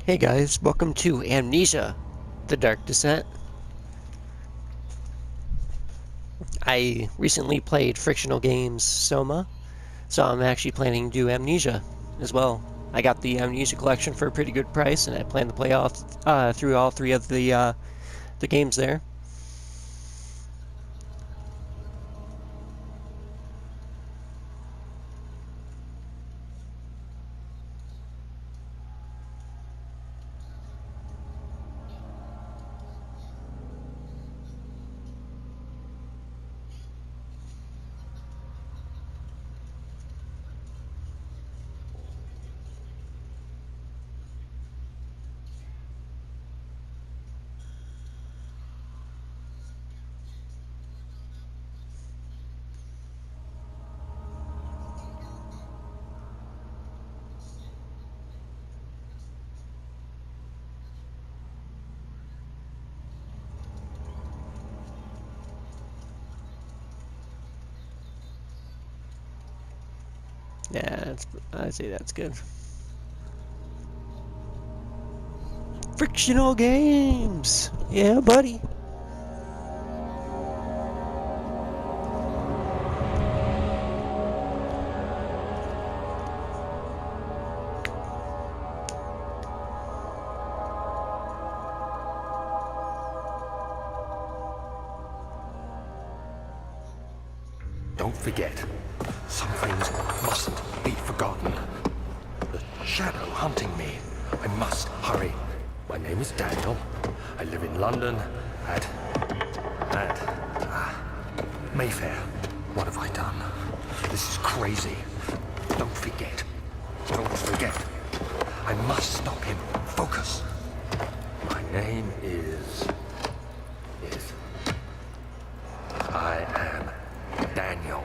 Hey guys, welcome to Amnesia, The Dark Descent. I recently played Frictional Games Soma, so I'm actually planning to do Amnesia as well. I got the Amnesia collection for a pretty good price, and I plan to play through all three of the games there. Yeah, I'd say that's good. Frictional Games! Yeah, buddy! Don't forget, some things mustn't be forgotten. The shadow hunting me. I must hurry. My name is Daniel. I live in London at Mayfair. What have I done? This is crazy. Don't forget. Don't forget. I must stop him. Focus. My name is... I am Daniel.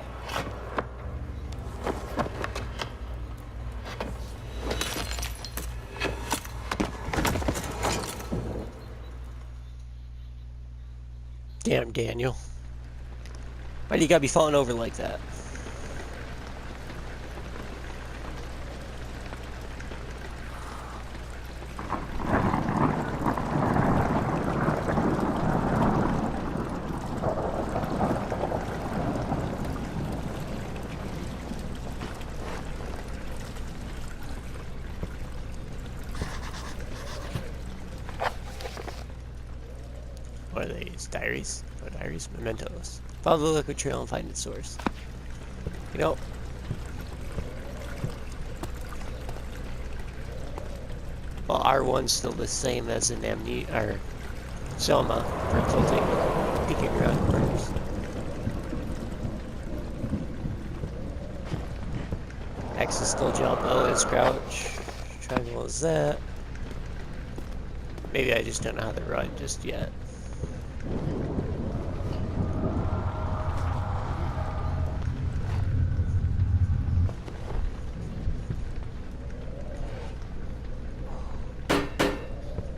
Damn, Daniel. Why do you gotta be falling over like that? What are these? Diaries? Oh, diaries? Mementos. Follow the liquid trail and find its source. You know... Well, R1's still the same as an or Soma for tilting, peeking around corners. X is still jump, L is crouch, triangle is that. Maybe I just don't know how to run just yet.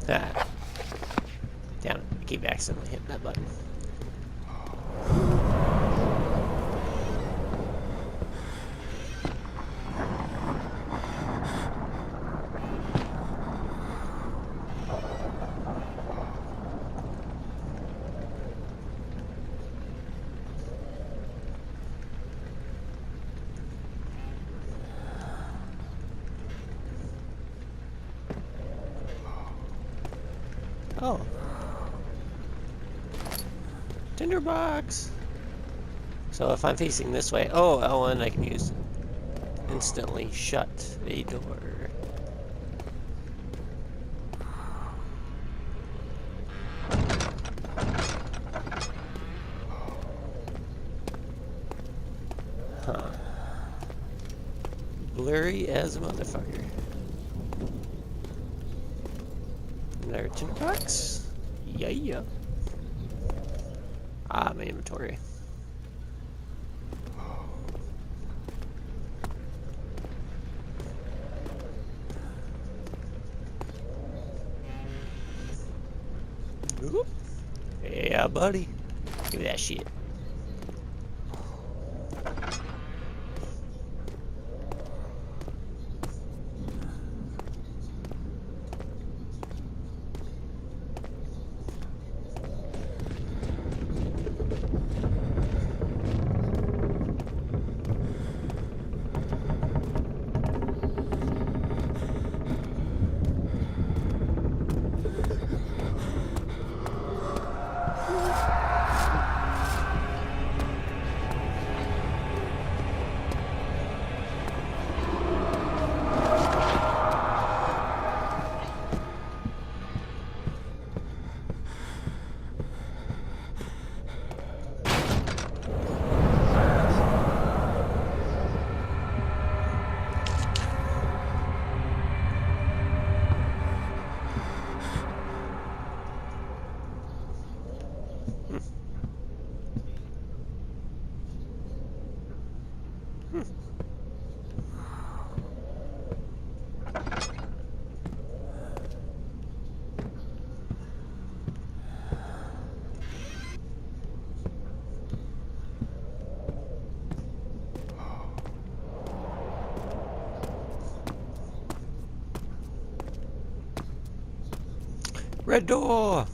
Ah. Damn it, I keep accidentally hitting that button. Oh. Tinderbox! So if I'm facing this way, oh, L1 I can use instantly shut a door. Huh. Blurry as a motherfucker. Another tinderbox? Yeah. Ah, my inventory. Oop. Yeah, buddy. Give me that shit. Red door!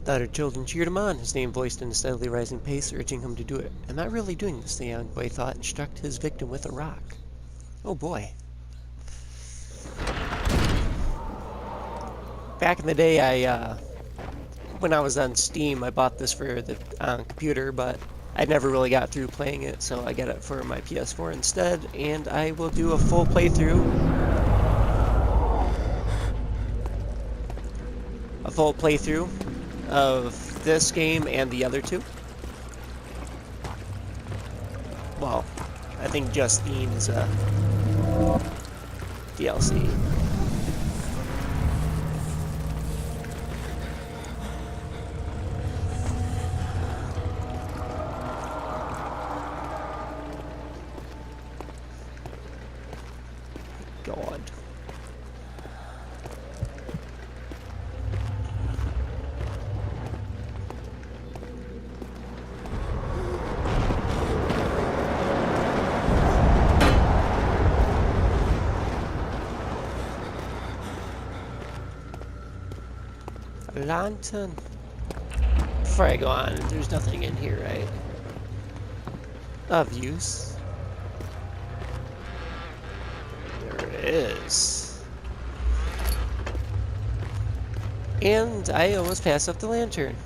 The other children cheered him on, his name voiced in a steadily rising pace, urging him to do it. Am I really doing this? The young boy thought, and struck his victim with a rock. Oh boy. Back in the day, when I was on Steam, I bought this for the computer, but I never really got through playing it, so I got it for my PS4 instead, and I will do a full playthrough. A full playthrough of this game and the other two. Well, I think Justine is a DLC. God. A lantern. Before I go on, there's nothing in here, right? Of use. There is. And I almost passed up the lantern.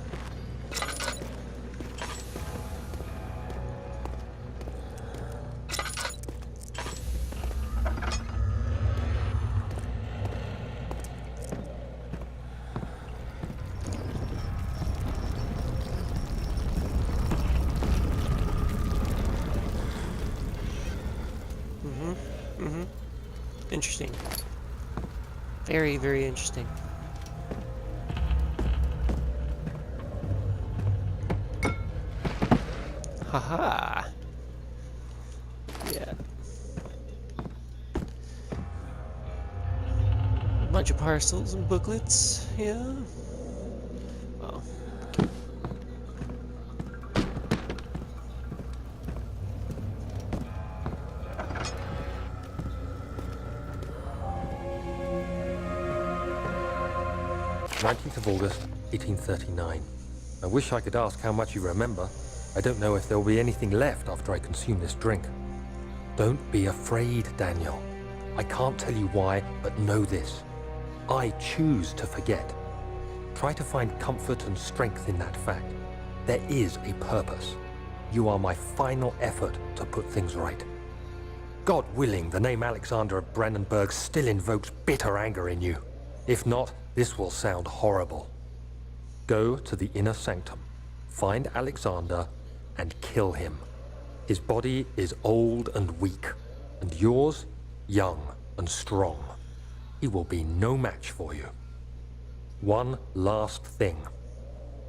Interesting. Very, very interesting. Haha. Yeah. A bunch of parcels and booklets. Yeah. Well. 19th of August, 1839. I wish I could ask how much you remember. I don't know if there will be anything left after I consume this drink. Don't be afraid, Daniel. I can't tell you why, but know this. I choose to forget. Try to find comfort and strength in that fact. There is a purpose. You are my final effort to put things right. God willing, the name Alexander of Brandenburg still invokes bitter anger in you. If not, this will sound horrible. Go to the inner sanctum, find Alexander, and kill him. His body is old and weak, and yours, young and strong. He will be no match for you. One last thing.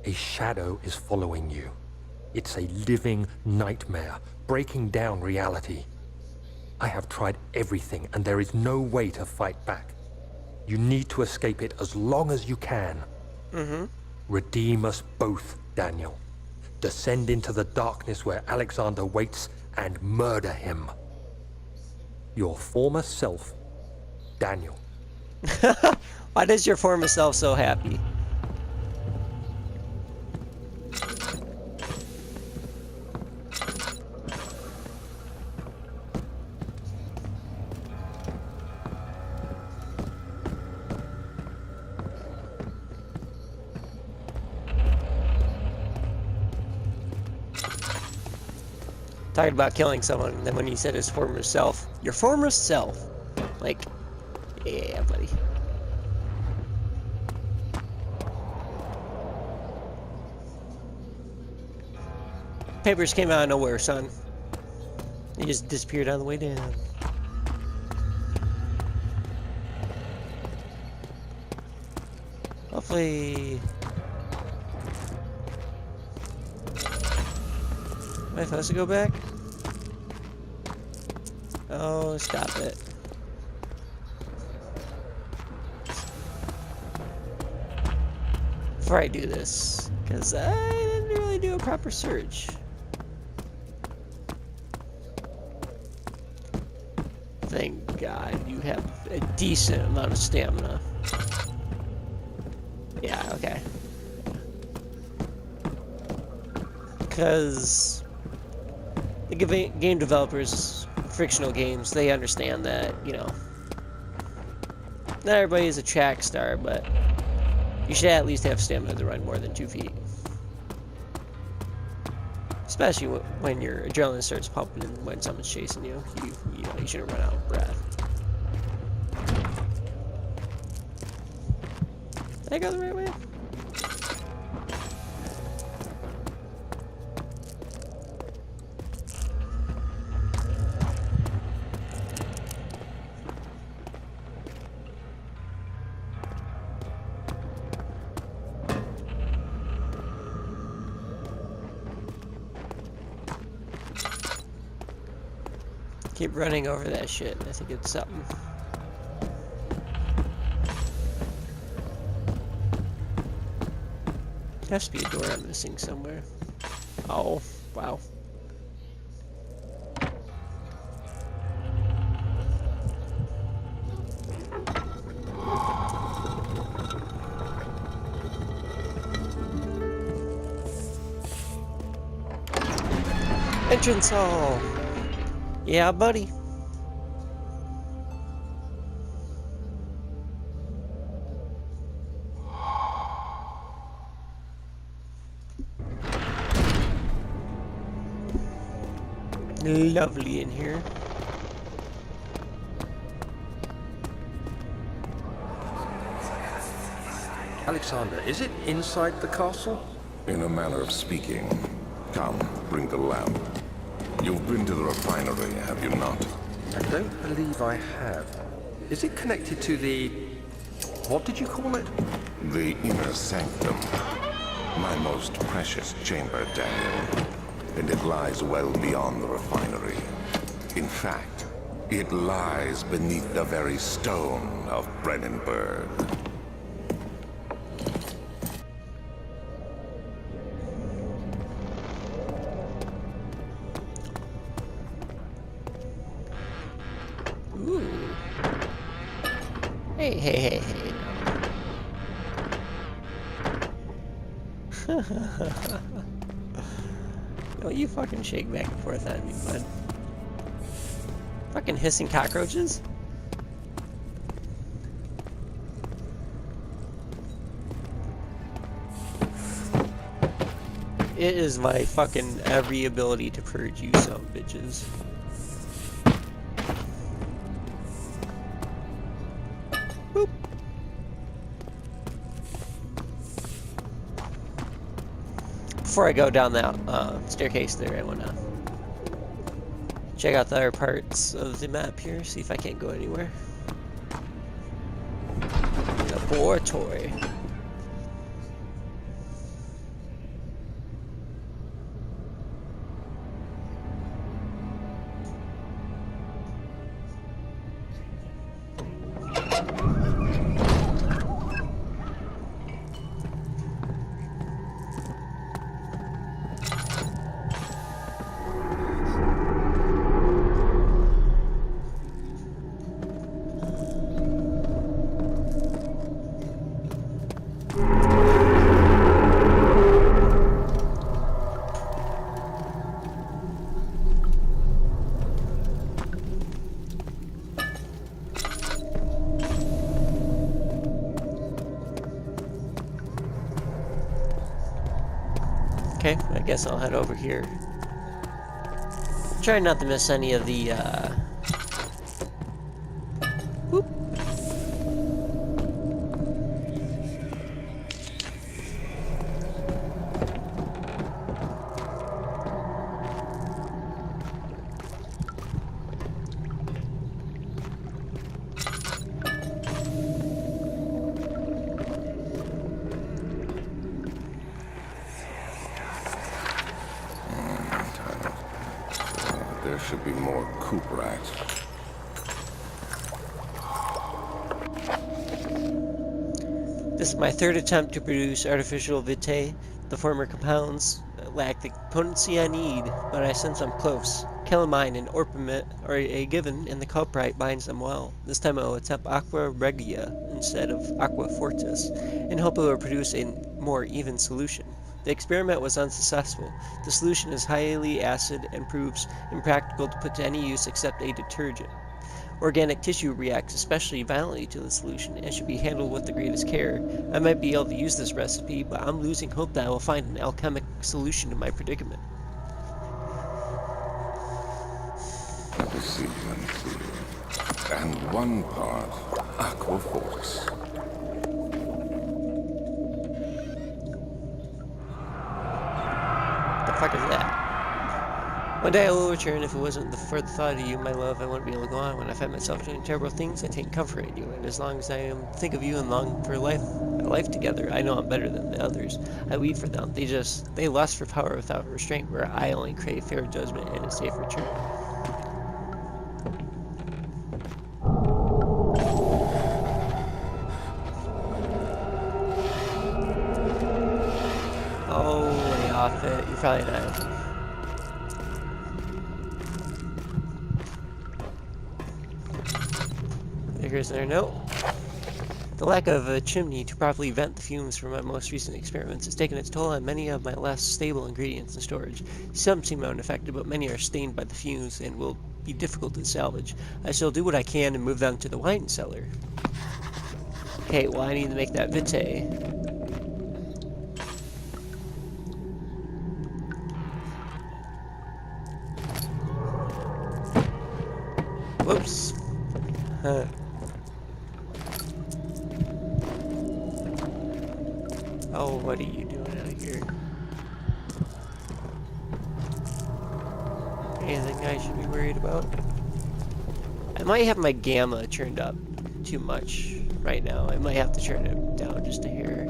A shadow is following you. It's a living nightmare, breaking down reality. I have tried everything, and there is no way to fight back. You need to escape it as long as you can. Redeem us both, Daniel. Descend into the darkness where Alexander waits and murder him. Your former self, Daniel. Why does your former self so happy? Talking about killing someone, and then when he said his former self, your former self, like, yeah, buddy. Papers came out of nowhere, son. He just disappeared on the way down. Hopefully... Am I supposed to go back? Oh, stop it. Before I do this, because I didn't really do a proper search. Thank God you have a decent amount of stamina. Yeah, okay. Because the game developers, frictional games, they understand that, you know, not everybody is a track star, but you should at least have stamina to run more than 2 feet. Especially when your adrenaline starts pumping and when someone's chasing you, you know, you shouldn't run out of breath. Did I go the right way? Keep running over that shit. I think it's something. There has to be a door I'm missing somewhere. Oh, wow. Entrance hall! Yeah, buddy. Lovely in here. Alexander, is it inside the castle? In a manner of speaking. Come, bring the lamp. You've been to the refinery, have you not? I don't believe I have. Is it connected to the... what did you call it? The inner sanctum. My most precious chamber, Daniel. And it lies well beyond the refinery. In fact, it lies beneath the very stone of Brennenburg. Ooh. Hey, hey, hey, hey. Don't you fucking shake back and forth on me, bud. Fucking hissing cockroaches? It is my fucking every ability to purge you some bitches. Boop. Before I go down that staircase there, I wanna check out the other parts of the map here, see if I can't go anywhere. Laboratory. Okay, I guess I'll head over here. Try not to miss any of the, whoop. There should be more coop rats. This is my third attempt to produce artificial vitae. The former compounds lack the potency I need, but I sense I'm close. calamine and orpiment are a given, and the culprit binds them well. This time I will attempt aqua regia instead of aqua fortis, and hope it will produce a more even solution. The experiment was unsuccessful. The solution is highly acid and proves impractical to put to any use except a detergent. Organic tissue reacts especially violently to the solution and should be handled with the greatest care. I might be able to use this recipe, but I'm losing hope that I will find an alchemic solution to my predicament. Let us see, let me see. And one part aqua fortis. What the fuck is that? One day I will return. If it wasn't for the thought of you, my love, I wouldn't be able to go on. When I find myself doing terrible things, I take comfort in you. And as long as I think of you and long for life together, I know I'm better than the others. I weep for them. They lust for power without restraint, where I only crave fair judgment and a safe return. Oh, lay off it. You're probably not. Here's their note. The lack of a chimney to properly vent the fumes from my most recent experiments has taken its toll on many of my less stable ingredients in storage. Some seem unaffected, but many are stained by the fumes and will be difficult to salvage. I shall do what I can and move them to the wine cellar. Okay, well I need to make that vitae. Whoops. Huh. Oh, what are you doing out here? Anything I should be worried about? I might have my gamma turned up too much right now. I might have to turn it down just a hair.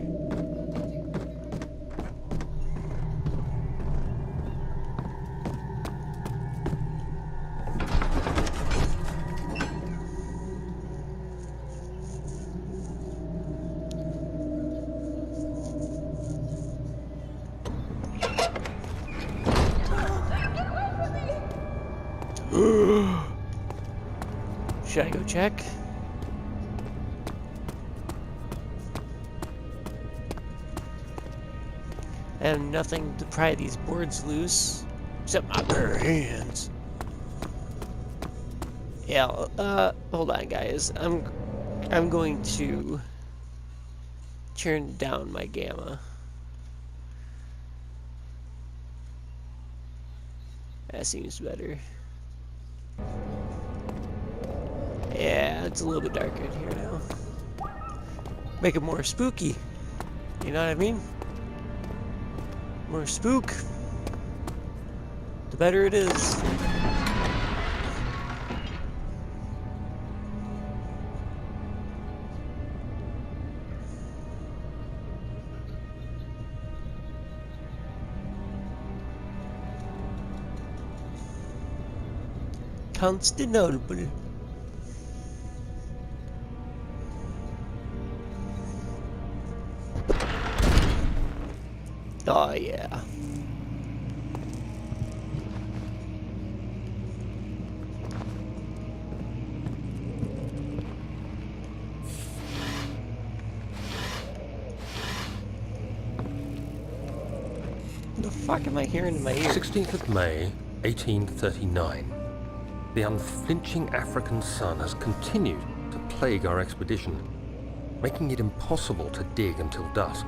Should I go check? I have nothing to pry these boards loose, except my bare hands. Yeah, hold on guys. I'm going to turn down my gamma. That seems better. Yeah, it's a little bit darker in here now. Make it more spooky. You know what I mean? More spook. The better it is. Constantinople. Oh yeah. What the fuck am I hearing in my ear? 16th of May, 1839. The unflinching African sun has continued to plague our expedition, making it impossible to dig until dusk.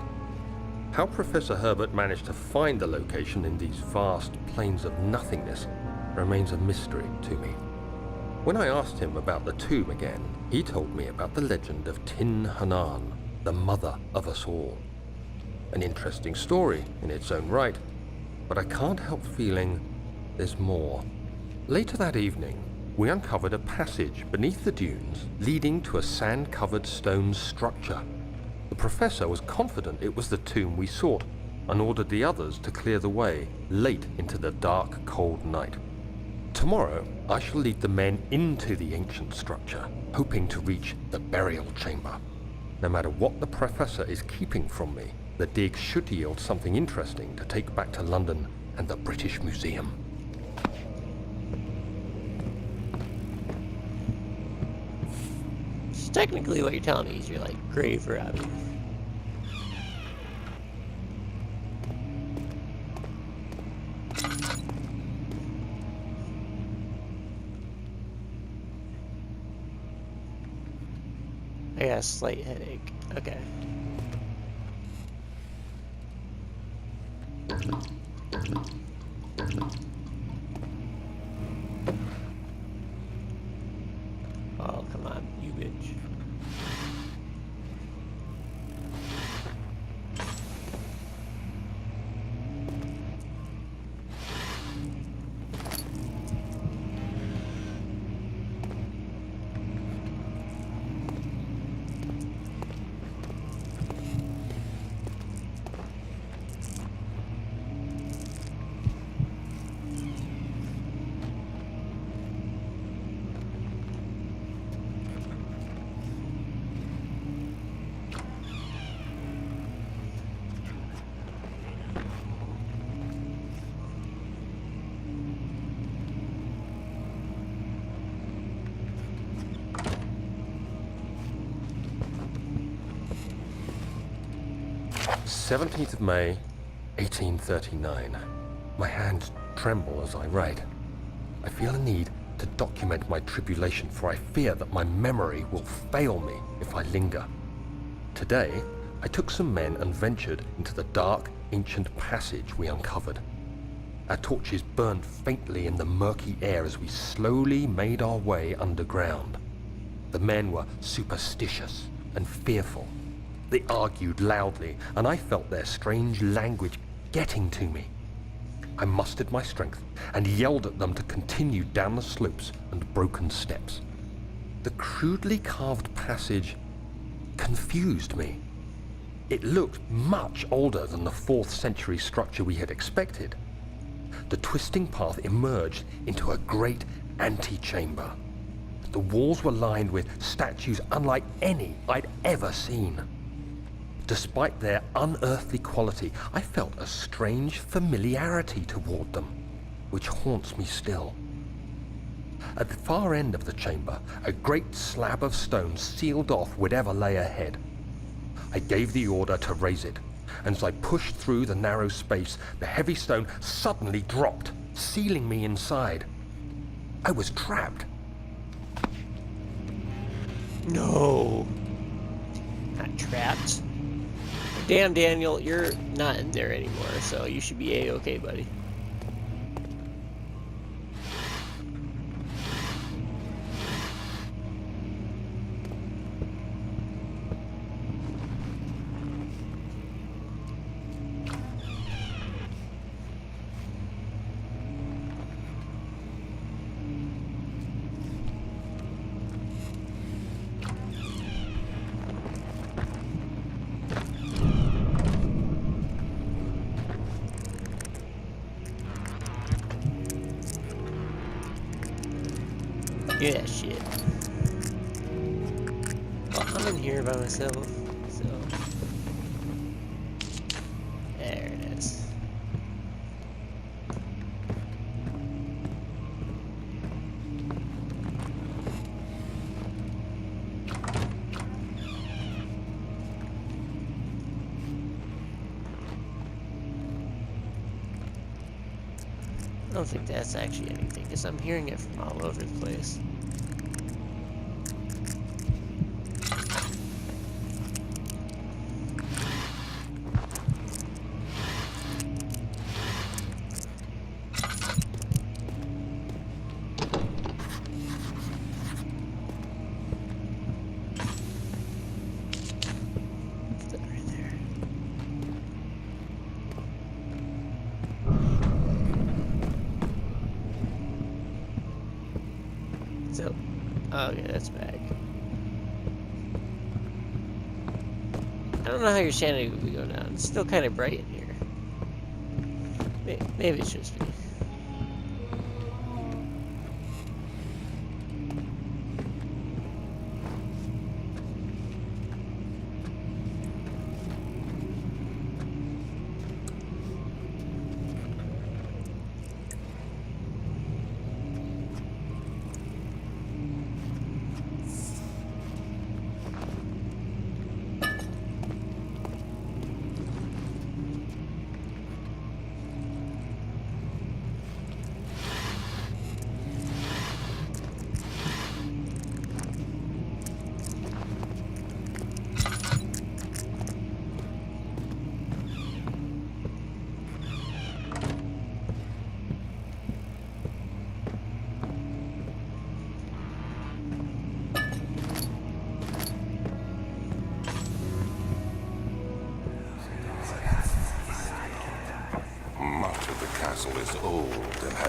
How Professor Herbert managed to find the location in these vast plains of nothingness remains a mystery to me. When I asked him about the tomb again, he told me about the legend of Tin Hanan, the mother of us all. An interesting story in its own right, but I can't help feeling there's more. Later that evening, we uncovered a passage beneath the dunes leading to a sand-covered stone structure. The professor was confident it was the tomb we sought and ordered the others to clear the way late into the dark, cold night. Tomorrow, I shall lead the men into the ancient structure, hoping to reach the burial chamber. No matter what the professor is keeping from me, the dig should yield something interesting to take back to London and the British Museum. technically what you're telling me is you're like grave robbing. I got a slight headache. Okay. Oh, come on, you bitch. May 1839. My hands tremble as I write. I feel a need to document my tribulation, for I fear that my memory will fail me if I linger. Today, I took some men and ventured into the dark, ancient passage we uncovered. Our torches burned faintly in the murky air as we slowly made our way underground. The men were superstitious and fearful. They argued loudly, and I felt their strange language getting to me. I mustered my strength and yelled at them to continue down the slopes and broken steps. The crudely carved passage confused me. It looked much older than the 4th century structure we had expected. The twisting path emerged into a great antechamber. The walls were lined with statues unlike any I'd ever seen. Despite their unearthly quality, I felt a strange familiarity toward them, which haunts me still. At the far end of the chamber, a great slab of stone sealed off whatever lay ahead. I gave the order to raise it, and as I pushed through the narrow space, the heavy stone suddenly dropped, sealing me inside. I was trapped. No. Not trapped. Damn, Daniel, you're not in there anymore, so you should be A-okay, buddy. Yeah, shit. Well, I'm in here by myself, so... There it is. I don't think that's actually anything, because I'm hearing it from all over the place. So, oh yeah, that's back. I don't know how your sanity would go down. It's still kind of bright in here. Maybe it's just me.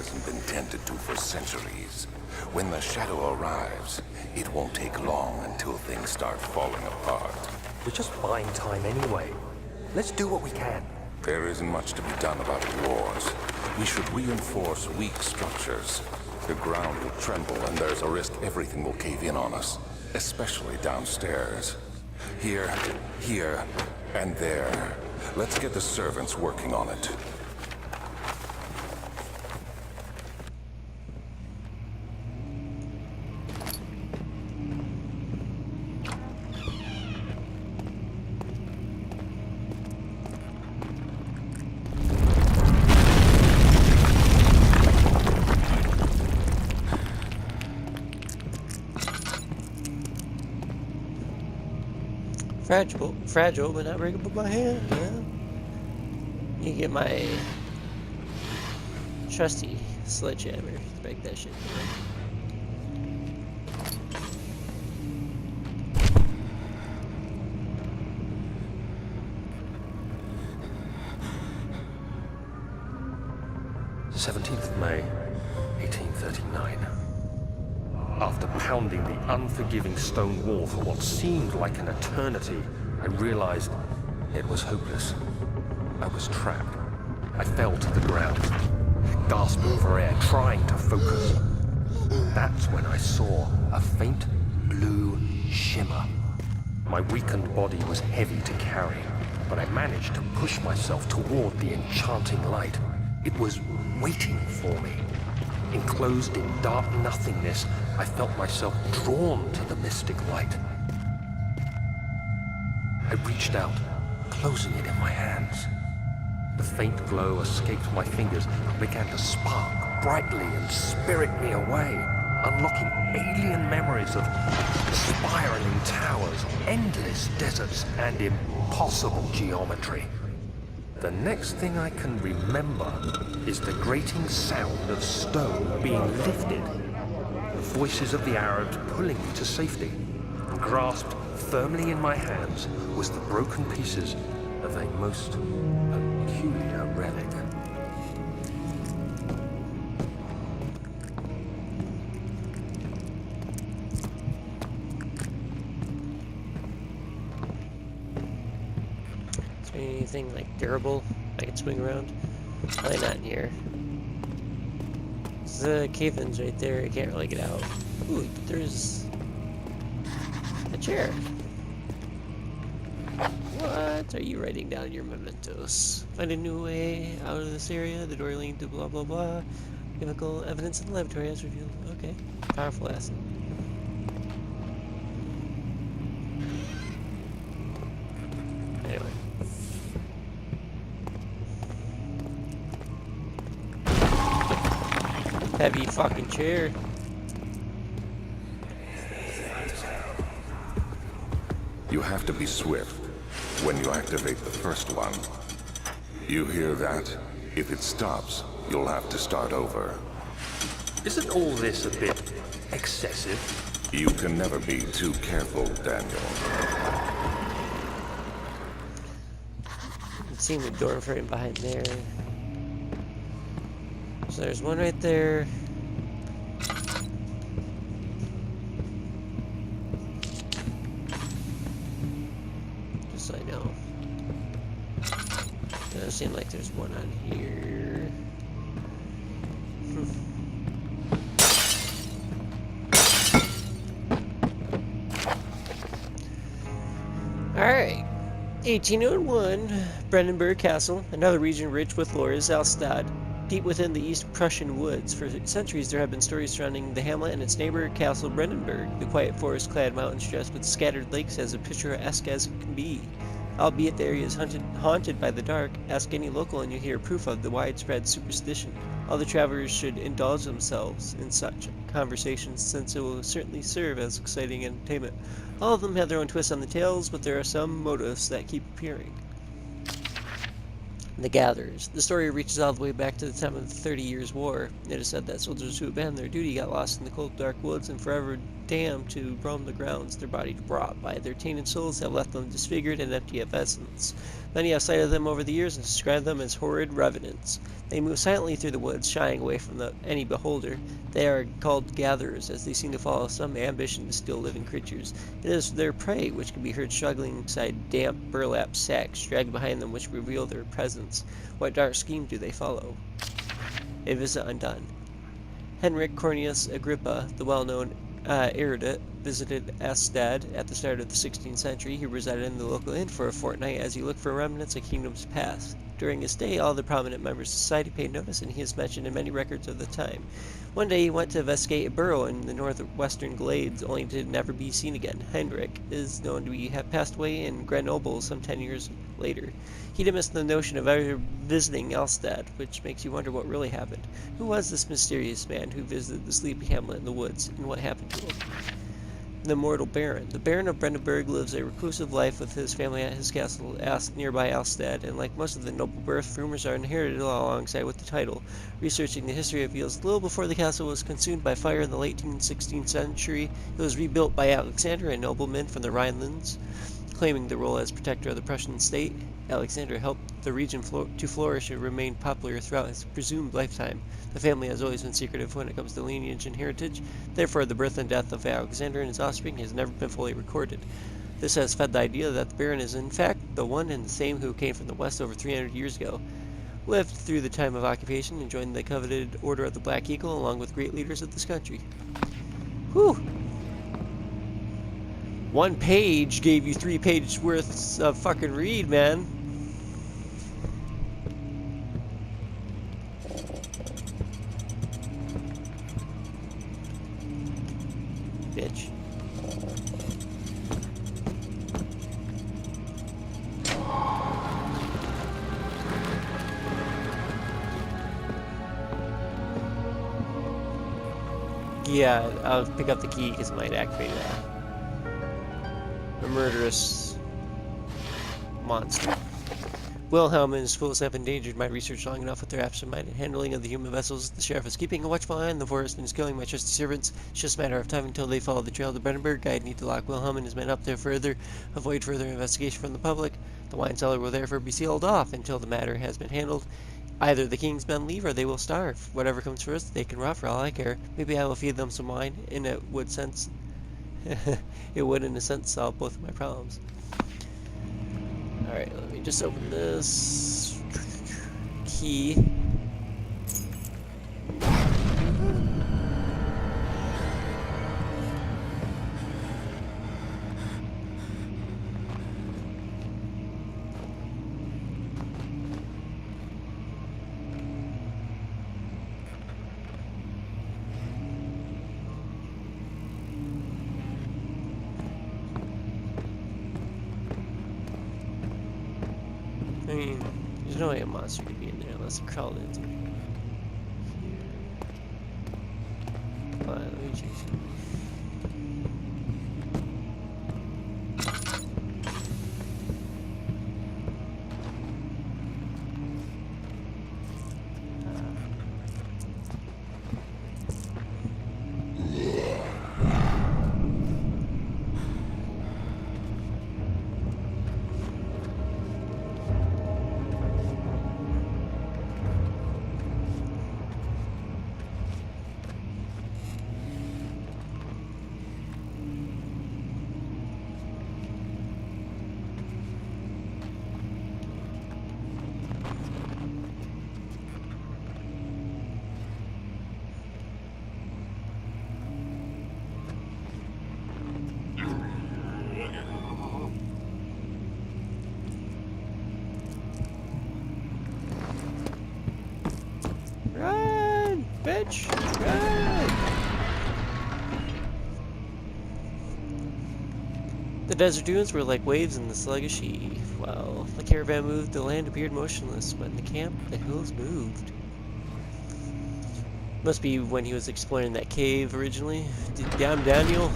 hasn't been tended to for centuries. When the shadow arrives, it won't take long until things start falling apart. We're just buying time anyway. Let's do what we can. There isn't much to be done about wars. We should reinforce weak structures. The ground will tremble and there's a risk everything will cave in on us, especially downstairs. Here, and there. Let's get the servants working on it. Fragile, but not breakable by hand. Yeah. You get my trusty sledgehammer to break that shit down. 17th of May, 1839. After pounding the unforgiving stone wall for what seemed like an eternity, I realized it was hopeless. I was trapped. I fell to the ground, gasping for air, trying to focus. That's when I saw a faint blue shimmer. My weakened body was heavy to carry, but I managed to push myself toward the enchanting light. It was waiting for me. Enclosed in dark nothingness, I felt myself drawn to the mystic light. I reached out, closing it in my hands. The faint glow escaped my fingers and began to spark brightly and spirit me away, unlocking alien memories of spiraling towers, endless deserts, and impossible geometry. The next thing I can remember is the grating sound of stone being lifted, the voices of the Arabs pulling me to safety. Grasped firmly in my hands was the broken pieces of a most peculiar relic. Is there anything like durable I can swing around? Probably not in here. The cave-in's right there. I can't really get out. Ooh, there's a chair. What are you writing down in your mementos? Find a new way out of this area. The door leading to blah blah blah. Chemical evidence in the laboratory has revealed. Okay, powerful acid. Anyway. Heavy fucking chair. You have to be swift when you activate the first one. You hear that? If it stops, you'll have to start over. Isn't all this a bit excessive? You can never be too careful, Daniel. I've seen the door frame behind there. So there's one right there. Just so I know. Doesn't seem like there's one on here. Alright. 1801, Brandenburg Castle, another region rich with lore, is Alstad. Deep within the East Prussian woods, for centuries there have been stories surrounding the hamlet and its neighbor, Castle Brandenburg. The quiet forest-clad mountain stretched with scattered lakes as picturesque as it can be. Albeit the area is haunted by the dark, ask any local and you hear proof of the widespread superstition. All the travelers should indulge themselves in such conversations, since it will certainly serve as exciting entertainment. All of them have their own twists on the tales, but there are some motifs that keep appearing. The Gatherers. The story reaches all the way back to the time of the 30 Years' War. It is said that soldiers who abandoned their duty got lost in the cold, dark woods and forever damned to roam the grounds, their bodies rot by their tainted souls have left them disfigured and empty of essence. Many have cited them over the years and described them as horrid revenants. They move silently through the woods, shying away from any beholder. They are called gatherers, as they seem to follow some ambition to steal living creatures. It is their prey which can be heard struggling inside damp burlap sacks dragged behind them which reveal their presence. What dark scheme do they follow? A visit undone. Henrik Cornelius Agrippa, the well-known erudite, visited Astad at the start of the 16th century. He resided in the local inn for a fortnight as he looked for remnants of kingdoms past. During his stay, all the prominent members of society paid notice, and he is mentioned in many records of the time. One day he went to investigate a burrow in the northwestern glades, only to never be seen again. Henrik is known to have passed away in Grenoble some 10 years later. He dismissed the notion of ever visiting Elstad, which makes you wonder what really happened. Who was this mysterious man who visited the sleepy hamlet in the woods, and what happened to him? The mortal Baron. The Baron of Brandenburg lives a reclusive life with his family at his castle nearby Alstad, and like most of the noble birth, rumors are inherited alongside with the title. Researching the history reveals little before the castle was consumed by fire in the late 16th century. It was rebuilt by Alexander, a nobleman from the Rhinelands. Claiming the role as protector of the Prussian state, Alexander helped the region to flourish and remain popular throughout his presumed lifetime. The family has always been secretive when it comes to lineage and heritage, therefore the birth and death of Alexander and his offspring has never been fully recorded. This has fed the idea that the Baron is in fact the one and the same who came from the west over 300 years ago, lived through the time of occupation, and joined the coveted Order of the Black Eagle along with great leaders of this country. Whew! One page gave you 3 pages worth of fucking read, man. Bitch. Yeah, I'll pick up the key because it might activate that. A murderous monster. Wilhelm and his fools have endangered my research long enough with their absent-minded handling of the human vessels. The sheriff is keeping a watchful eye on the forest and is killing my trusty servants. It's just a matter of time until they follow the trail to Brandenburg. I need to lock Wilhelm and his men up there further, avoid further investigation from the public. The wine cellar will therefore be sealed off until the matter has been handled. Either the king's men leave or they will starve. Whatever comes first, they can rot for all I care. Maybe I will feed them some wine, and it would it would in a sense solve both of my problems. Alright, let me just open this key. I mean, there's no way a monster could be in there unless it crawled in through here. Hold on, let me check something. Run, bitch! Run! The desert dunes were like waves in the sluggish heave. While the caravan moved, the land appeared motionless, but in the camp, the hills moved. Must be when he was exploring that cave originally. Damn, Daniel.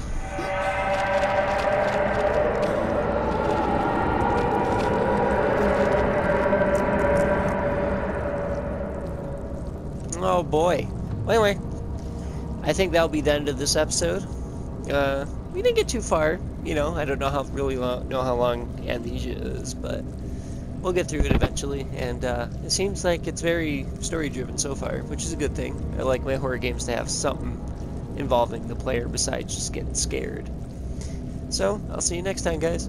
Oh boy. Well, anyway, I think that'll be the end of this episode. We didn't get too far. You know, I don't know how know how long Amnesia is, but we'll get through it eventually. And it seems like it's very story-driven so far, which is a good thing. I like my horror games to have something involving the player besides just getting scared. So, I'll see you next time, guys.